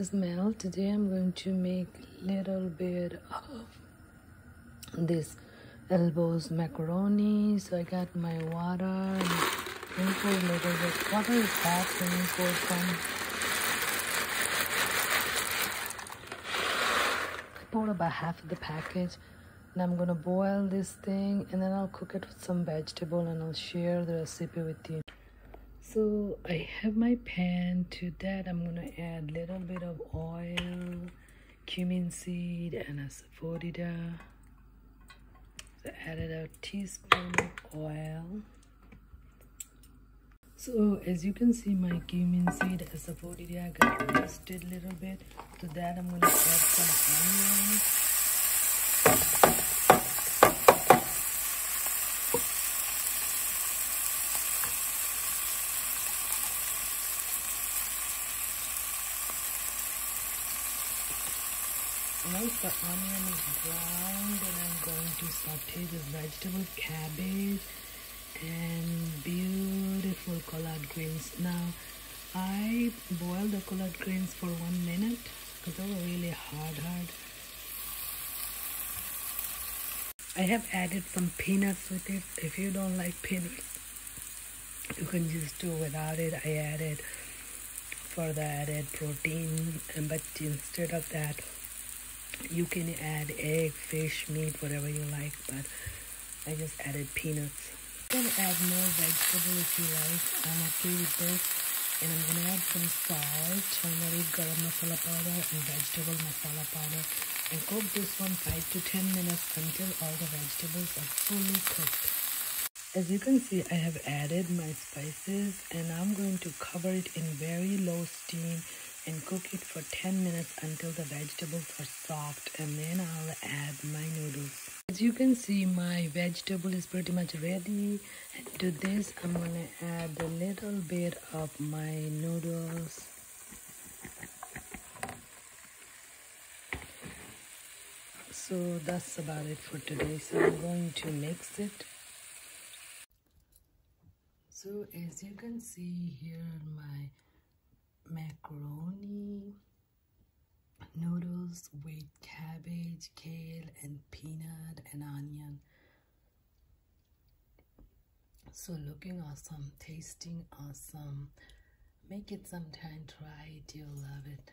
the smell. Today I'm going to make little bit of this elbows macaroni. So I got my water and pour a little bit. Water is hot when you pour some. I poured about half of the package. And I'm gonna boil this thing and then I'll cook it with some vegetable and I'll share the recipe with you. So I have my pan. To that I'm gonna add a little bit of oil, cumin seed, and a saporia. So I added a teaspoon of oil. So as you can see, my cumin seed and saporia got roasted a little bit. To that I'm gonna add some onions. Once the onion is brown, then I'm going to saute this vegetable, cabbage, and beautiful collard greens. Now, I boiled the collard greens for 1 minute because they were really hard. I have added some peanuts with it. If you don't like peanuts, you can just do without it. I added for the added protein, but instead of that, you can add egg, fish, meat, whatever you like, but I just added peanuts. You can add more vegetable if you like. I'm okay with this. And I'm going to add some salt, turmeric, garam masala powder, and vegetable masala powder. And cook this one 5 to 10 minutes until all the vegetables are fully cooked. As you can see, I have added my spices and I'm going to cover it in very low steam and cook it for 10 minutes until the vegetables are soft, and then I'll add my noodles. As you can see, my vegetable is pretty much ready. And to this, I'm going to add a little bit of my noodles. So that's about it for today. So I'm going to mix it. So as you can see, here are my macaroni noodles with cabbage, kale, and peanut and onion. So looking awesome, tasting awesome. Make it sometime, try it, you'll love it.